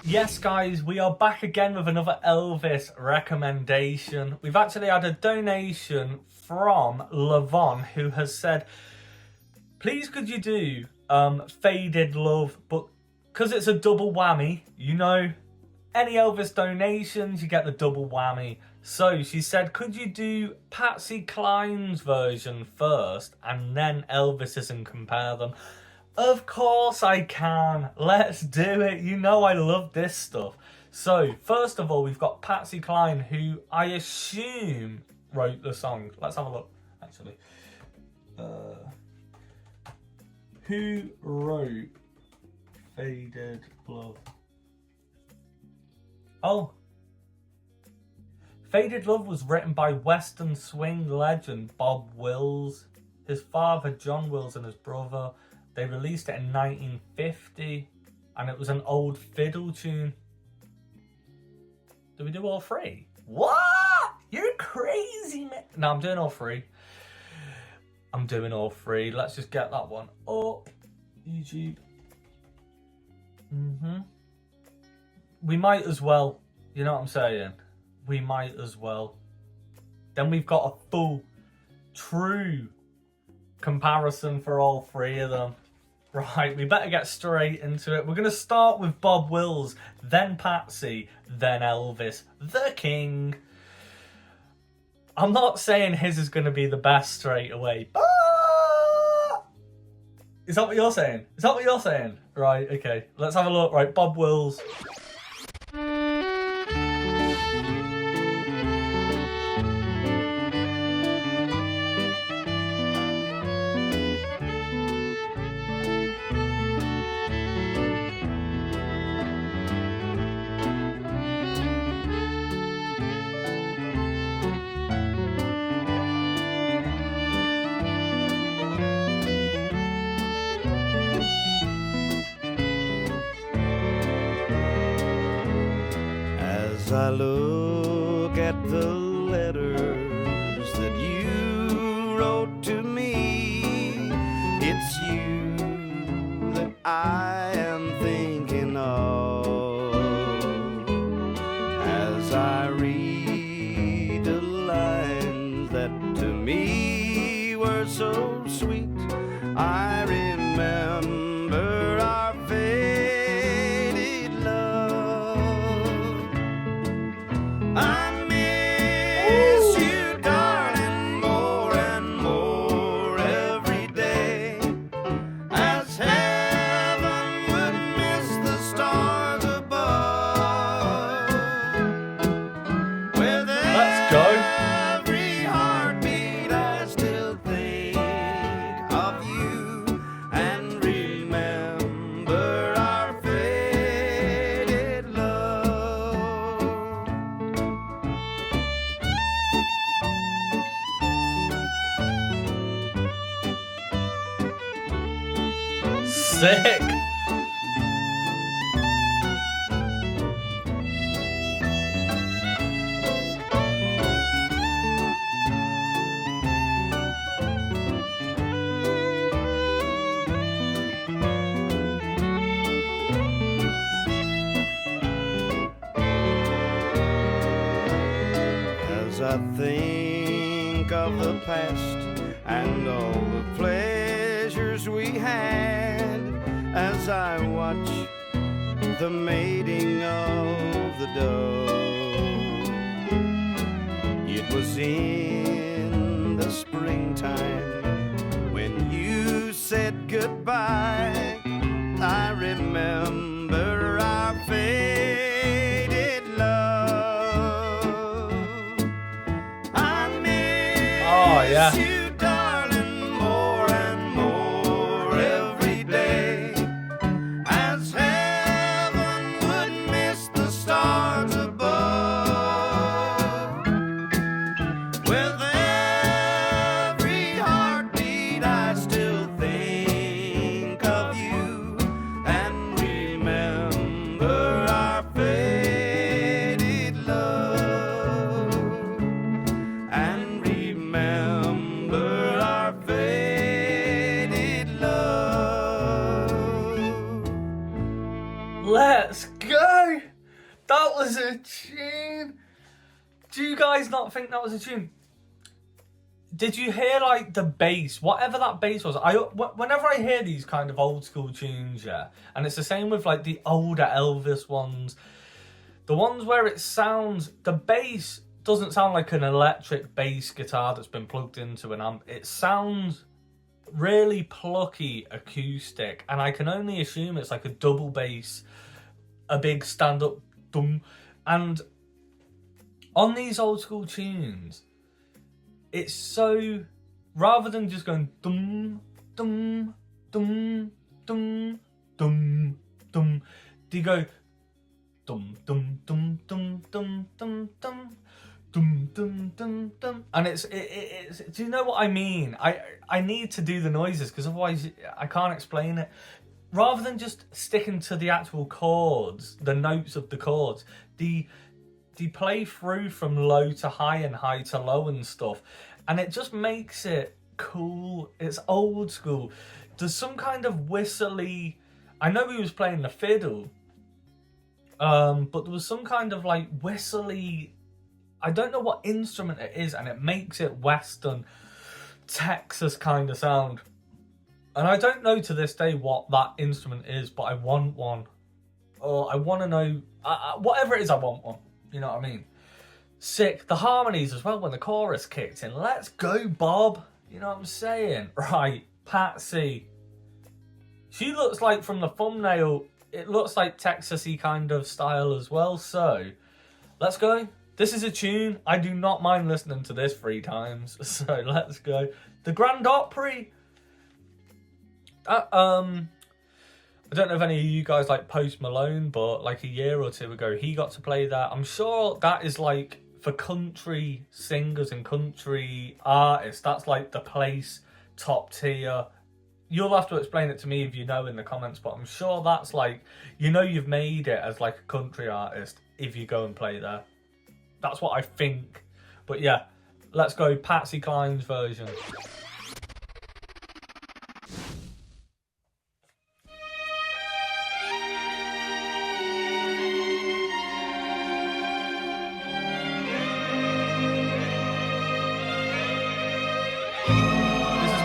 Yes, guys, we are back again with another Elvis recommendation. We've actually had a donation from Lavon, who has said, please could you do Faded Love, but because it's a double whammy, you know, any Elvis donations, you get the double whammy. So she said, could you do Patsy Cline's version first and then Elvis's and compare them? Of course I can. Let's do it. You know I love this stuff. So, first of all, we've got Patsy Cline, who I assume wrote the song. Let's have a look, actually. Who wrote Faded Love? Oh. Faded Love was written by Western swing legend Bob Wills. His father, John Wills, and his brother. They released it in 1950, and it was an old fiddle tune. Do we do all three? What? You're crazy, man. No, I'm doing all three. I'm doing all three. Let's just get that one up. YouTube. We might as well. You know what I'm saying? We might as well. Then we've got a full, true comparison for all three of them. Right, we better get straight into it. We're going to start with Bob Wills, then Patsy, then Elvis, the King. I'm not saying his is going to be the best straight away, but... Is that what you're saying? Is that what you're saying? Right, okay. Let's have a look. Right, Bob Wills. I look at the letters that you wrote to me, it's you that I am thinking of. As I read the lines that to me were so sweet, I remember our faded love. I miss you, darling, more and more every day, as heaven would miss the stars above. With every heartbeat I still think of you and remember our faded love. Sick. As I think of the past and all the pleasures we had, as I watch the mating of the dove, it was in the springtime when you said goodbye. I remember our faded love. I miss yeah. you, darling, more and more every day, as heaven would miss the stars above. With every heartbeat I still think of you Let's go! That was a tune! Do you guys not think that was a tune? Did you hear like the bass? Whatever that bass was. Whenever I hear these kind of old school tunes, yeah, and it's the same with like the older Elvis ones, the ones where it sounds, the bass doesn't sound like an electric bass guitar that's been plugged into an amp. It sounds really plucky acoustic, and I can only assume it's like a double bass, a big stand-up dum. And on these old school tunes, it's so, rather than just going dum dum dum dum dum dum, do you go dum dum dum dum dum dum dum dum dum dum dum, and it's do you know what I mean? I need to do the noises because otherwise I can't explain it. Rather than just sticking to the actual chords, the notes of the chords, they play through from low to high and high to low and stuff, and it just makes it cool. It's old school. There's some kind of whistly, I know he was playing the fiddle, but there was some kind of like whistly, I don't know what instrument it is, and it makes it Western, Texas kind of sound. And I don't know to this day what that instrument is, but I want one. Or I want to know, whatever it is, I want one. You know what I mean? Sick. The harmonies as well when the chorus kicked in. Let's go, Bob. You know what I'm saying? Right, Patsy. She looks like, from the thumbnail, it looks like Texas-y kind of style as well. So, let's go. This is a tune. I do not mind listening to this 3 times. So, let's go. The Grand Opry. I don't know if any of you guys like Post Malone, but like a year or 2 ago, he got to play that. I'm sure that is like, for country singers and country artists, that's like the place, top tier. You'll have to explain it to me if you know in the comments, but I'm sure that's like, you know, you've made it as like a country artist if you go and play there. That's what I think. But yeah, let's go Patsy Cline's version.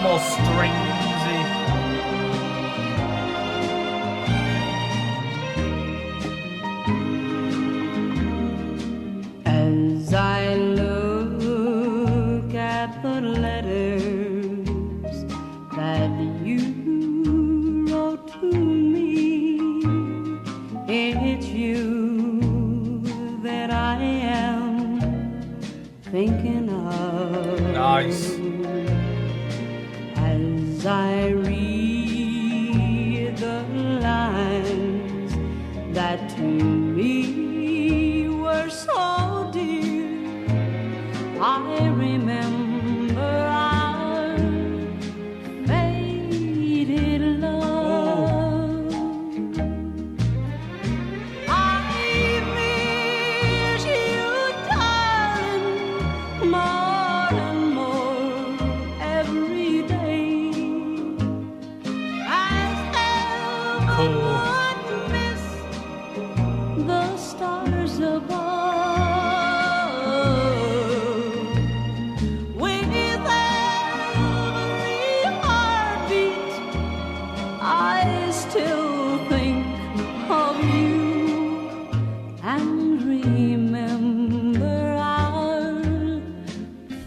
More stringsy. As I look at the letters that you wrote to me, it's you that I am thinking of. Nice. As I read the lines that to me were so dear, I remember our faded love. I miss you, darling, more and more every day. Would miss the stars above. With every heartbeat, I still think of you and remember our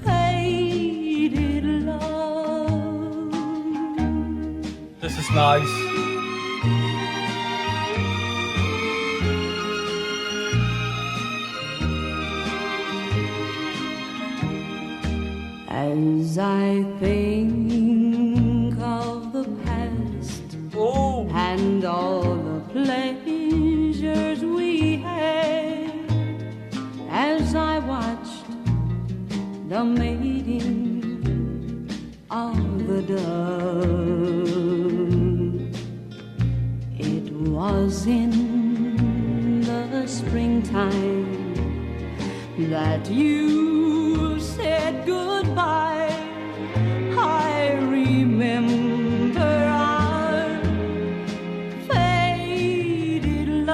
faded love. This is nice. As I think of the past and all the pleasures we had, as I watched the mating of the dove, it was in the springtime that you said goodbye. I remember our faded love.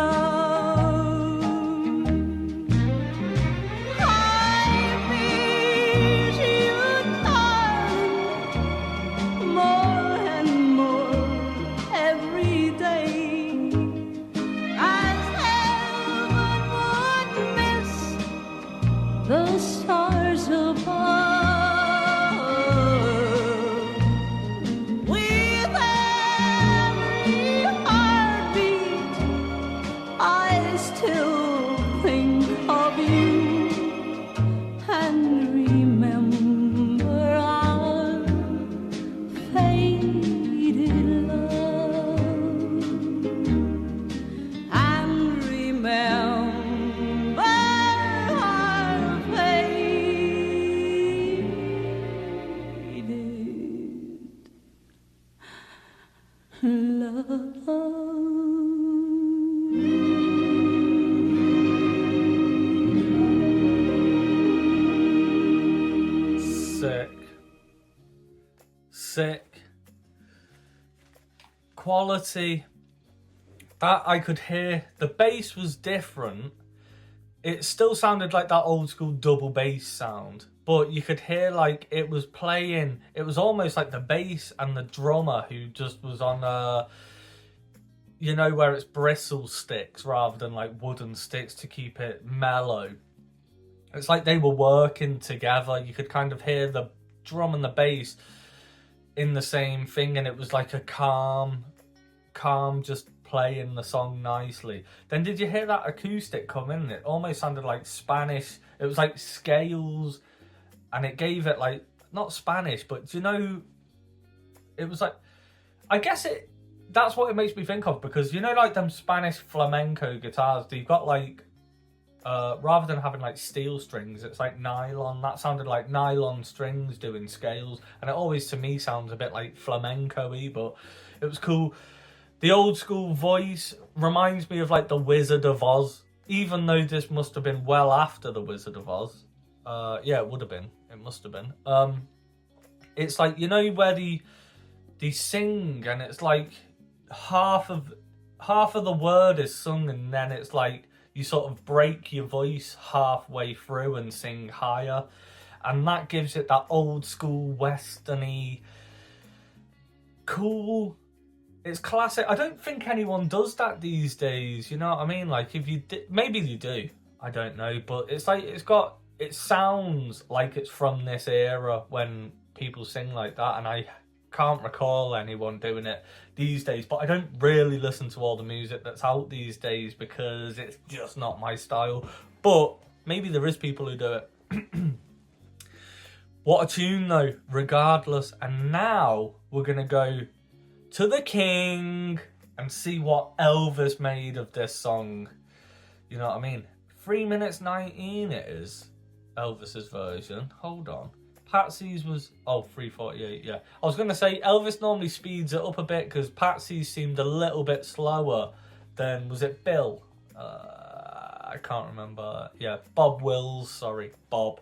sick. Quality. That I could hear. The bass was different. It still sounded like that old school double bass sound, but you could hear like it was playing. It was almost like the bass and the drummer who just was on you know, where it's bristle sticks rather than like wooden sticks to keep it mellow. It's like they were working together. You could kind of hear the drum and the bass in the same thing, and it was like a calm, just playing the song nicely. Then did you hear that acoustic come in? It almost sounded like Spanish. It was like scales, and it gave it like, not Spanish, but do you know, it was like, I guess that's what it makes me think of, because you know, like them Spanish flamenco guitars, they've got like, rather than having like steel strings, it's like nylon. That sounded like nylon strings doing scales, and it always to me sounds a bit like flamenco-y, but it was cool. The old school voice reminds me of like the Wizard of Oz, even though this must have been well after the Wizard of Oz. Yeah, it would have been. It must have been. It's like, you know, where they sing and it's like half of the word is sung, and then it's like you sort of break your voice halfway through and sing higher, and that gives it that old school westerny cool. It's classic. I don't think anyone does that these days, you know what I mean? Like, if you maybe you do, I don't know, but it's like it sounds like it's from this era when people sing like that, and I can't recall anyone doing it these days. But I don't really listen to all the music that's out these days because it's just not my style. But maybe there is people who do it. What a tune though, regardless. And now we're gonna go to the King and see what Elvis made of this song. You know what I mean? 3 minutes 19 it is, Elvis's version. Hold on. Patsy's was, 3:48, yeah. I was going to say, Elvis normally speeds it up a bit because Patsy's seemed a little bit slower than, was it Bill? I can't remember. Yeah, Bob Wills, sorry. Bob.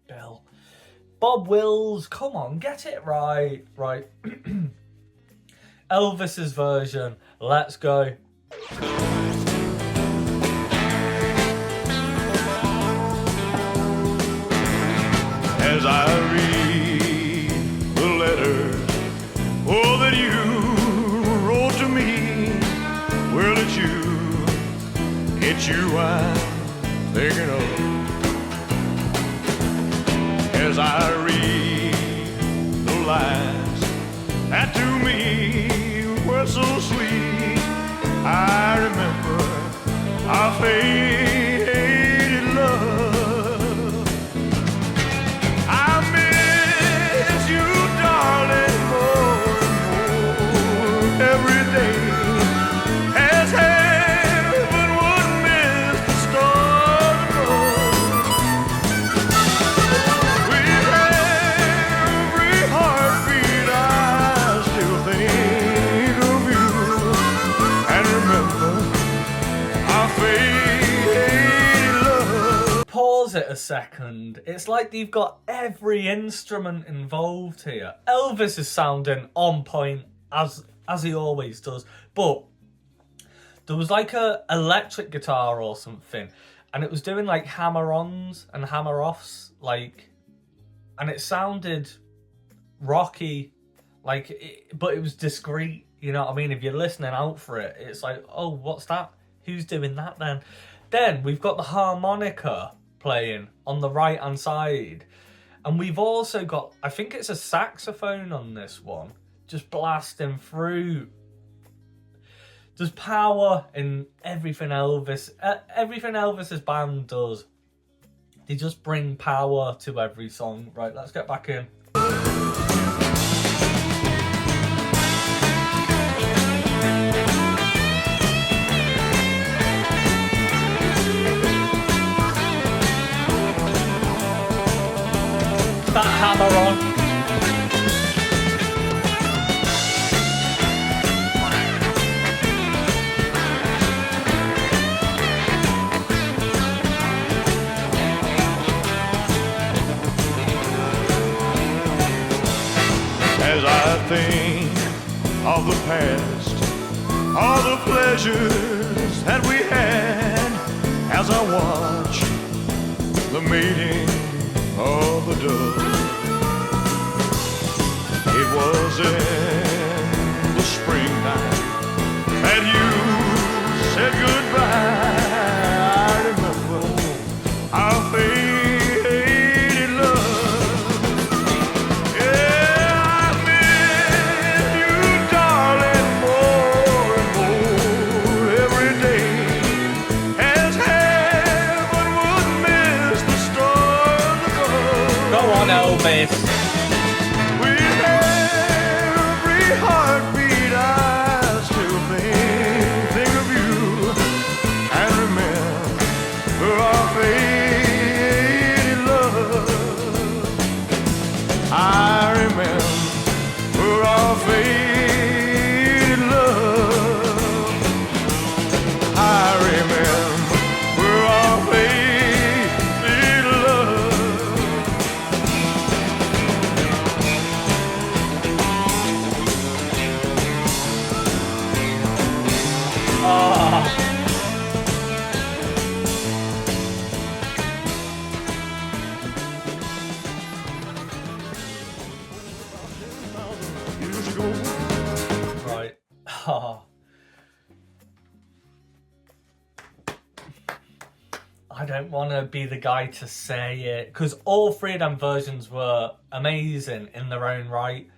Bill. Bob Wills, come on, get it right. Right. Elvis's version, let's go. As I read the letters, oh, that you wrote to me, well, it's you I'm thinking of. As I read the lines that to me were so sweet, I remember our faded love. I miss you, darling, more and more every day, as heaven would miss the stars above. With every heartbeat I still think of you, and remember our faded love. Pause it a second. It's like they've got every instrument involved here. Elvis is sounding on point as he always does, but there was like a electric guitar or something, and it was doing like hammer-ons and hammer-offs, like, and it sounded rocky, like, but it was discreet. You know what I mean? If you're listening out for it, it's like, oh, what's that? Who's doing that then? Then we've got the harmonica playing on the right hand side, and we've also got, I think it's a saxophone on this one, just blasting through. There's power in everything Elvis's band does. They just bring power to every song. Right, let's get back in. That hammer on. think of the past, all the pleasures that we had, as I watch the mating of the dove. It was in the spring night that you said goodbye. I remember our faded love. Yeah, I miss you, darling, more and more every day, as heaven would miss the stars above. Go on, Elvis. With every heartbeat, I still think of you and remember our faded love. I remember our faded love. I remember our faded love. Years ago. Right. Oh. I don't want to be the guy to say it, because all three of them versions were amazing in their own right.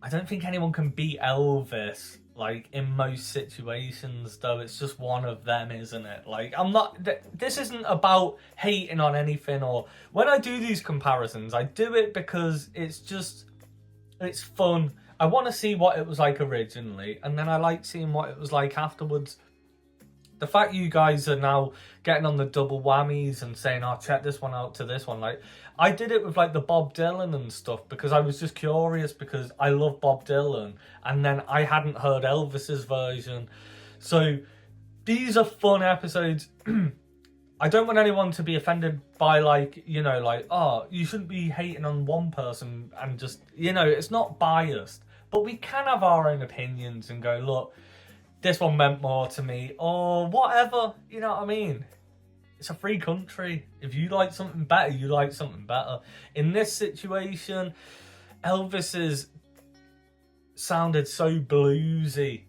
I don't think anyone can beat Elvis, like, in most situations, though. It's just one of them, isn't it? Like, I'm not... This isn't about hating on anything, or... When I do these comparisons, I do it because it's just... It's fun. I want to see what it was like originally, and then I like seeing what it was like afterwards. The fact you guys are now getting on the double whammies and saying, oh, check this one out to this one. Like, I did it with, like, the Bob Dylan and stuff because I was just curious because I love Bob Dylan. And then I hadn't heard Elvis's version. So, these are fun episodes. I don't want anyone to be offended by, like, you know, like, oh, you shouldn't be hating on one person and just, you know, it's not biased. But we can have our own opinions and go, look, this one meant more to me, or whatever, you know what I mean? It's a free country. If you like something better, you like something better. In this situation, Elvis's sounded so bluesy.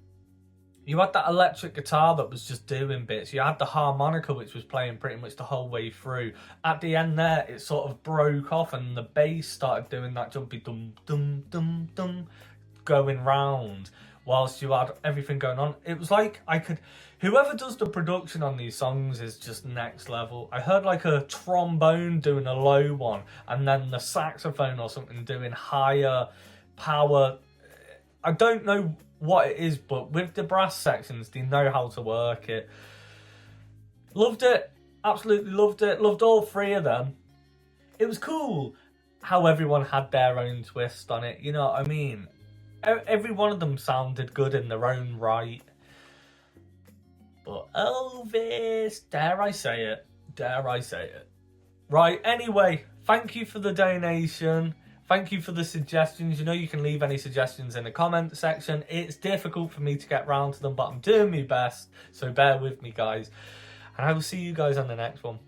You had that electric guitar that was just doing bits. You had the harmonica, which was playing pretty much the whole way through. At the end there, it sort of broke off and the bass started doing that jumpy dum dum dum dum going round. Whilst you had everything going on, it was like I could... Whoever does the production on these songs is just next level. I heard like a trombone doing a low one, and then the saxophone or something doing higher power. I don't know what it is, but with the brass sections, they know how to work it. Loved it. Absolutely loved it. Loved all three of them. It was cool how everyone had their own twist on it. You know what I mean? Every one of them sounded good in their own right. But Elvis, dare I say it? Dare I say it? Right, anyway, thank you for the donation. Thank you for the suggestions. You know you can leave any suggestions in the comment section. It's difficult for me to get round to them, but I'm doing my best. So bear with me, guys. And I will see you guys on the next one.